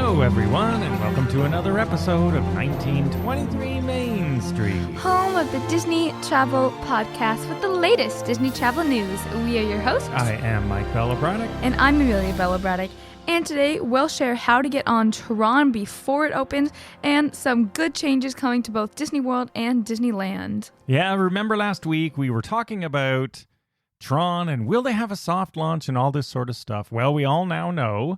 Hello, everyone, and welcome to another episode of 1923 Main Street. Home of the Disney Travel Podcast with the latest Disney travel news. We are your hosts. I am Mike Bella Braddock. And I'm Amelia Bella Braddock. And today we'll share how to get on TRON before it opens and some good changes coming to both Disney World and Disneyland. Yeah, remember last week we were talking about TRON and will they have a soft launch and all this sort of stuff. Well, we all now know,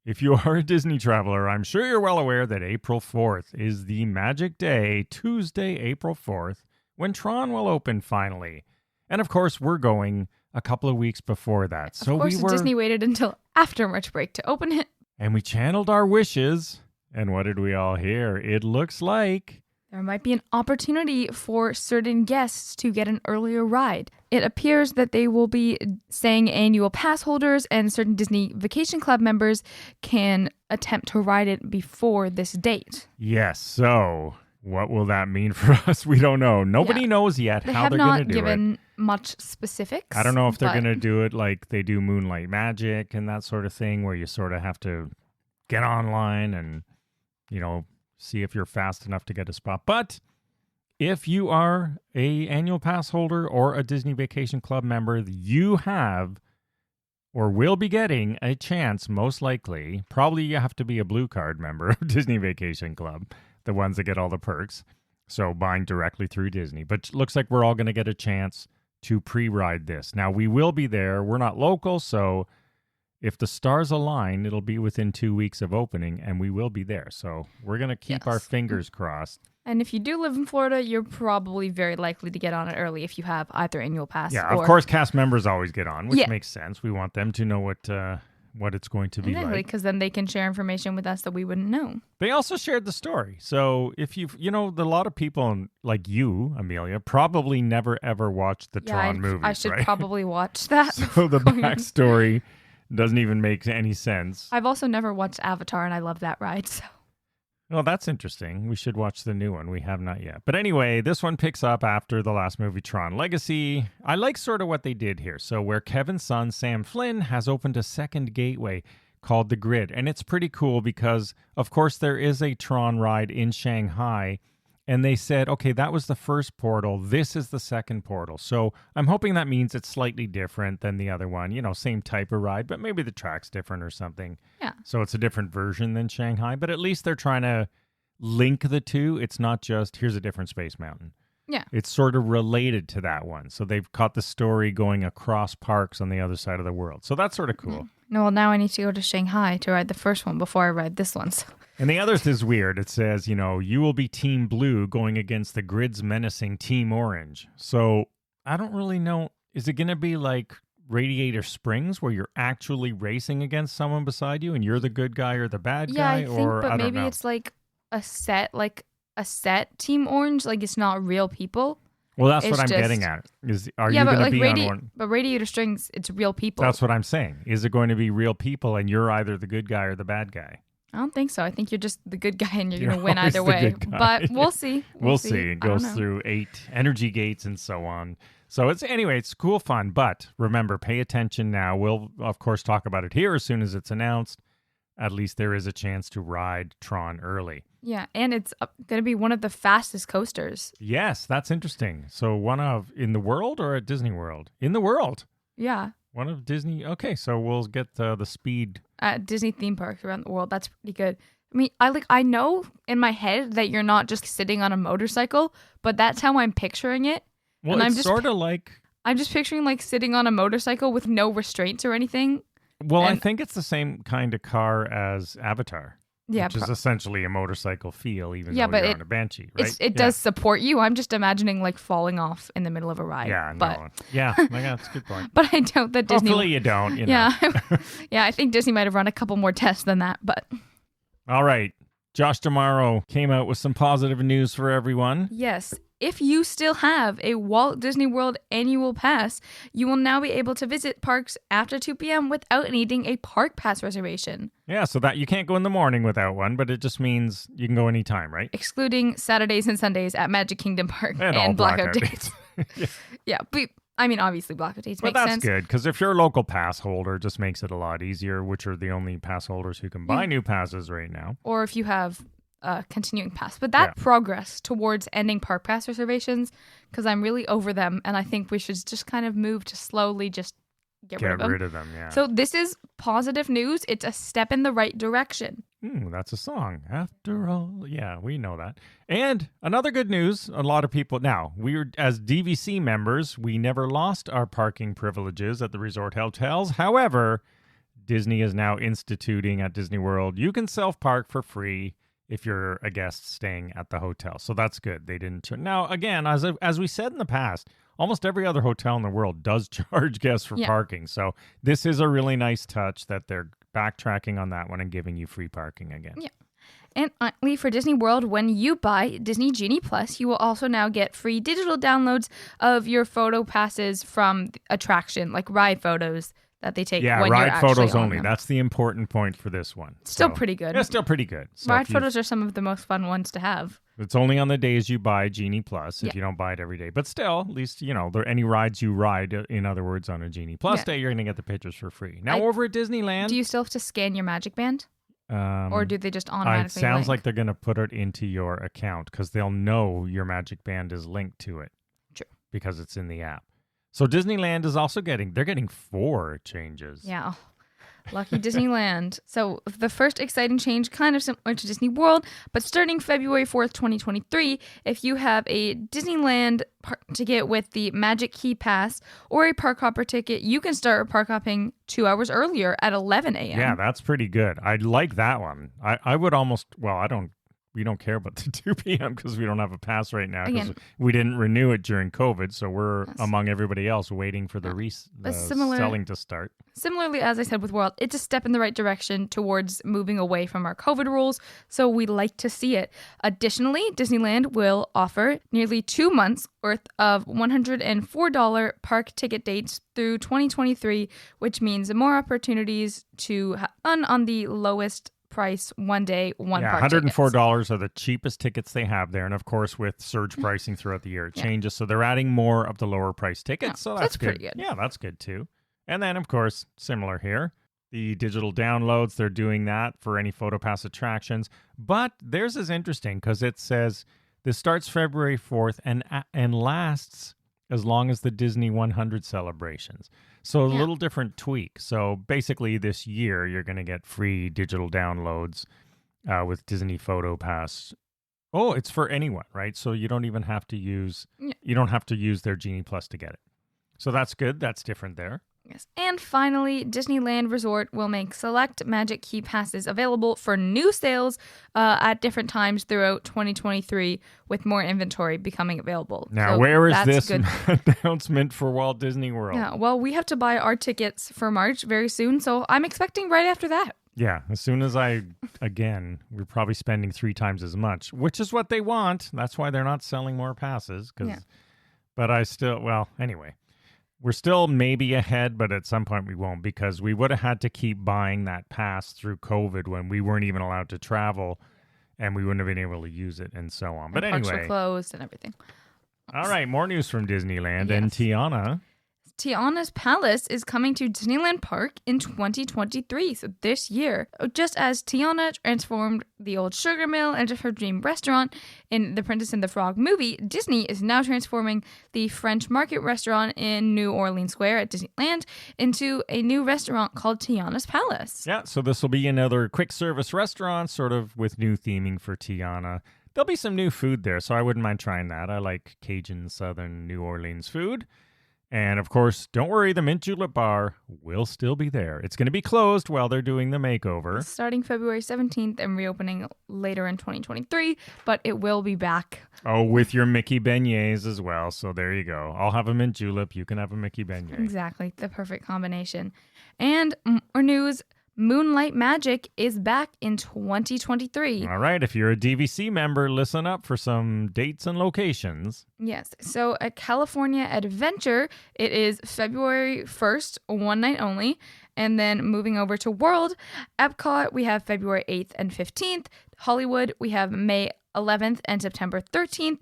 if you are a Disney traveler, I'm sure you're well aware that April 4th is the magic day, Tuesday, April 4th, when TRON will open finally. And of course, we're going a couple of weeks before that. So of course, Disney waited until after March break to open it. And we channeled our wishes. And what did we all hear? It looks like there might be an opportunity for certain guests to get an earlier ride. It appears that they will be saying annual pass holders and certain Disney Vacation Club members can attempt to ride it before this date. Yes, so what will that mean for us? We don't know. Nobody knows yet how they're going to do it. They have not given much specifics. I don't know if they're going to do it like they do Moonlight Magic and that sort of thing, where you sort of have to get online and, you know, see if you're fast enough to get a spot. But if you are a annual pass holder or a Disney Vacation Club member, you have or will be getting a chance, most likely. Probably you have to be a blue card member of Disney Vacation Club, the ones that get all the perks. So buying directly through Disney. But it looks like we're all going to get a chance to pre-ride this. Now, we will be there. We're not local, so if the stars align, it'll be within 2 weeks of opening, and we will be there. So we're going to keep our fingers crossed. And if you do live in Florida, you're probably very likely to get on it early if you have either annual pass. Yeah, of course, cast members always get on, which makes sense. We want them to know what it's going to be like. Because then they can share information with us that we wouldn't know. They also shared the story. So if a lot of people like you, Amelia, probably never ever watched the TRON movies, I should right? probably watch that. So the backstory doesn't even make any sense. I've also never watched Avatar, and I love that ride. So. Well, that's interesting. We should watch the new one. We have not yet. But anyway, this one picks up after the last movie, TRON Legacy. I like sort of what they did here. So where Kevin's son, Sam Flynn, has opened a second gateway called the Grid. And it's pretty cool because, of course, there is a TRON ride in Shanghai. And they said, okay, that was the first portal. This is the second portal. So I'm hoping that means it's slightly different than the other one. You know, same type of ride, but maybe the track's different or something. Yeah. So it's a different version than Shanghai. But at least they're trying to link the two. It's not just, here's a different Space Mountain. Yeah. It's sort of related to that one. So they've caught the story going across parks on the other side of the world. So that's sort of cool. Mm-hmm. No, well, now I need to go to Shanghai to ride the first one before I ride this one. So. And the other is weird. It says, you will be Team Blue going against the Grid's menacing Team Orange. So I don't really know. Is it going to be like Radiator Springs where you're actually racing against someone beside you and you're the good guy or the bad guy? Yeah, I think, but maybe it's like a set Team Orange. Like it's not real people. Well, that's what I'm getting at. Are you going to be on one? But Radiator Springs, it's real people. That's what I'm saying. Is it going to be real people and you're either the good guy or the bad guy? I don't think so. I think you're just the good guy and you're going to win either way. But we'll see. We'll see. It goes through 8 energy gates and so on. So it's cool fun. But remember, pay attention now. We'll, of course, talk about it here as soon as it's announced. At least there is a chance to ride TRON early. Yeah, and it's going to be one of the fastest coasters. Yes, that's interesting. So in the world or at Disney World? In the world. Yeah. One of Disney. Okay, so we'll get the speed. At Disney theme parks around the world. That's pretty good. I mean, I know in my head that you're not just sitting on a motorcycle, but that's how I'm picturing it. Well, and it's sort of like... I'm just picturing like sitting on a motorcycle with no restraints or anything. Well, I think it's the same kind of car as Avatar. Yeah, which is essentially a motorcycle feel, even though you're on a Banshee, right? It does support you. I'm just imagining like falling off in the middle of a ride. Yeah, that's a good point. But I doubt that Disney... Hopefully you don't, Yeah, yeah, I think Disney might have run a couple more tests than that, but... All right. Josh D'Amaro came out with some positive news for everyone. Yes. If you still have a Walt Disney World annual pass, you will now be able to visit parks after 2 p.m. without needing a park pass reservation. Yeah, so that you can't go in the morning without one, but it just means you can go anytime, right? Excluding Saturdays and Sundays at Magic Kingdom Park and blackout dates. Yeah, but I mean, obviously block of dates But makes that's sense. good, because if you're a local pass holder, it just makes it a lot easier, which are the only pass holders who can buy new passes right now. Or if you have a continuing pass. But that progress towards ending park pass reservations, because I'm really over them, and I think we should just kind of move to slowly just get rid of them. Yeah. So this is positive news. It's a step in the right direction. That's a song. After all, yeah, we know that. And another good news, a lot of people, now, as DVC members, we never lost our parking privileges at the resort hotels. However, Disney is now instituting at Disney World, you can self-park for free if you're a guest staying at the hotel. So that's good. They didn't. Now, again, as we said in the past, almost every other hotel in the world does charge guests for parking. So this is a really nice touch that they're backtracking on that one and giving you free parking again. Yeah. And finally, for Disney World, when you buy Disney Genie Plus, you will also now get free digital downloads of your photo passes from the attraction, like ride photos that they take when you're ride actually photos on only. them. That's the important point for this one. Still pretty good. Yeah, still pretty good. So ride photos are some of the most fun ones to have. It's only on the days you buy Genie Plus if you don't buy it every day. But still, at least, any rides you ride, in other words, on a Genie Plus day, you're going to get the pictures for free. Now, over at Disneyland... Do you still have to scan your Magic Band? Or do they just automatically It sounds like they're going to put it into your account because they'll know your Magic Band is linked to it. True. Because it's in the app. So Disneyland is also they're getting 4 changes. Yeah. Lucky Disneyland. So the first exciting change, kind of similar to Disney World, but starting February 4th, 2023, if you have a Disneyland park ticket with the Magic Key Pass or a Park Hopper ticket, you can start park hopping 2 hours earlier at 11 a.m. Yeah, that's pretty good. I like that one. I would almost, we don't care about the 2 p.m. because we don't have a pass right now because we didn't renew it during COVID. So we're among everybody else waiting for the selling to start. Similarly, as I said with World, it's a step in the right direction towards moving away from our COVID rules. So we like to see it. Additionally, Disneyland will offer nearly 2 months worth of $104 park ticket dates through 2023, which means more opportunities to have fun on the lowest price one day, park $104 are the cheapest tickets they have there. And of course, with surge pricing throughout the year, it changes. So they're adding more of the lower price tickets. So that's good. Pretty good. Yeah, that's good too. And then, of course, similar here, the digital downloads, they're doing that for any PhotoPass attractions. But theirs is interesting because it says this starts February 4th and lasts as long as the Disney 100 celebrations. So a little different tweak. So basically this year, you're going to get free digital downloads with Disney PhotoPass. Oh, it's for anyone, right? So you don't even have to use, their Genie Plus to get it. So that's good. That's different there. Yes. And finally, Disneyland Resort will make select Magic Key Passes available for new sales at different times throughout 2023, with more inventory becoming available. Now, where is this announcement for Walt Disney World? Yeah, well, we have to buy our tickets for March very soon, so I'm expecting right after that. Yeah, as soon as we're probably spending 3 times as much, which is what they want. That's why they're not selling more passes. But anyway. We're still maybe ahead, but at some point we won't because we would have had to keep buying that pass through COVID when we weren't even allowed to travel and we wouldn't have been able to use it and so on. But parks anyway. were closed and everything. All right, more news from Disneyland and Tiana. Tiana's Palace is coming to Disneyland Park in 2023, so this year. Just as Tiana transformed the old sugar mill into her dream restaurant in The Princess and the Frog movie, Disney is now transforming the French Market restaurant in New Orleans Square at Disneyland into a new restaurant called Tiana's Palace. Yeah, so this will be another quick service restaurant, sort of with new theming for Tiana. There'll be some new food there, so I wouldn't mind trying that. I like Cajun Southern New Orleans food. And, of course, don't worry, the Mint Julep Bar will still be there. It's going to be closed while they're doing the makeover. Starting February 17th and reopening later in 2023, but it will be back. Oh, with your Mickey beignets as well. So there you go. I'll have a Mint Julep. You can have a Mickey beignet. Exactly. The perfect combination. And more news. Moonlight Magic is back in 2023. All right. If you're a DVC member, listen up for some dates and locations. Yes. So at California Adventure, it is February 1st, one night only. And then moving over to World, Epcot, we have February 8th and 15th. Hollywood, we have May 11th and September 13th.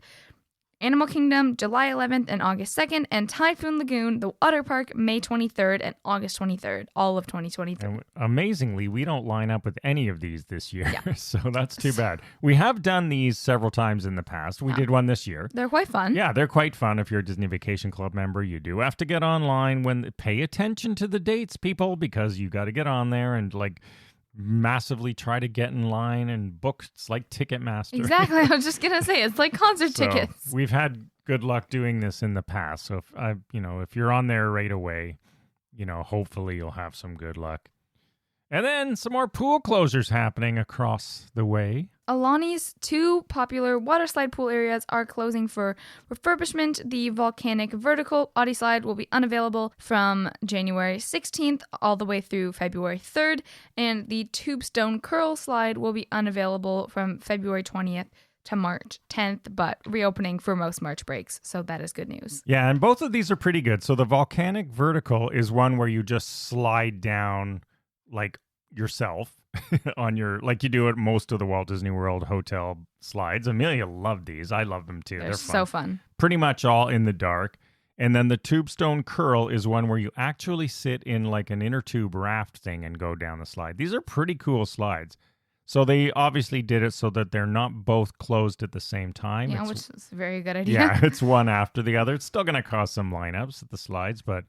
Animal Kingdom, July 11th and August 2nd, and Typhoon Lagoon, the water park, May 23rd and August 23rd, all of 2023. And amazingly, we don't line up with any of these this year, Yeah. so that's too bad. We have done these several times in the past. We did one this year. They're quite fun. Yeah, they're quite fun. If you're a Disney Vacation Club member, you do have to get online pay attention to the dates, people, because you got to get on there and like massively try to get in line and book. It's like Ticketmaster. Exactly. I was just going to say, it's like concert tickets. We've had good luck doing this in the past. So if you're on there right away, hopefully you'll have some good luck. And then some more pool closures happening across the way. Alani's 2 popular water slide pool areas are closing for refurbishment. The volcanic vertical Audi slide will be unavailable from January 16th all the way through February 3rd, and the Tubestone curl slide will be unavailable from February 20th to March 10th, but reopening for most March breaks, so that is good news. Yeah, and both of these are pretty good. So the volcanic vertical is one where you just slide down like yourself on your, like you do at most of the Walt Disney World hotel slides. Amelia loved these. I love them too. They're so fun. Pretty much all in the dark. And then the Tubestone curl is one where you actually sit in like an inner tube raft thing and go down the slide. These are pretty cool slides. So they obviously did it so that they're not both closed at the same time. Yeah, which is a very good idea. Yeah, it's one after the other. It's still going to cost some lineups at the slides, but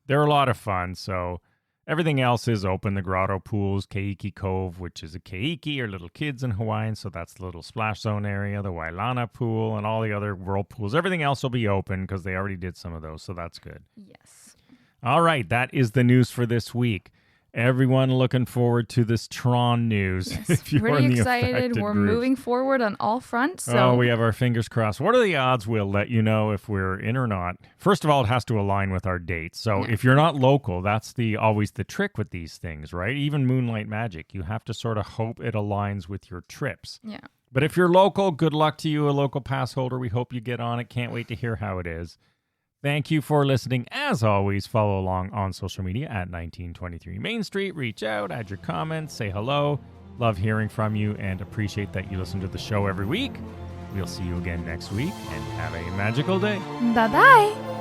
they're a lot of fun. So everything else is open. The grotto pools, Keiki Cove, which is a keiki or little kids in Hawaiian. So that's the little splash zone area, the Wailana pool, and all the other whirlpools. Everything else will be open because they already did some of those. So that's good. Yes. All right. That is the news for this week. Everyone looking forward to this TRON news. Yes, If you're pretty in the excited. affected We're groups. moving forward on all fronts. So We have our fingers crossed. What are the odds we'll let you know if we're in or not? First of all, it has to align with our dates. So if you're not local, that's always the trick with these things, right? Even Moonlight Magic, you have to sort of hope it aligns with your trips. Yeah. But if you're local, good luck to you, a local pass holder. We hope you get on it. Can't wait to hear how it is. Thank you for listening. As always, follow along on social media at 1923 Main Street. Reach out, add your comments, say hello. Love hearing from you and appreciate that you listen to the show every week. We'll see you again next week and have a magical day. Bye-bye.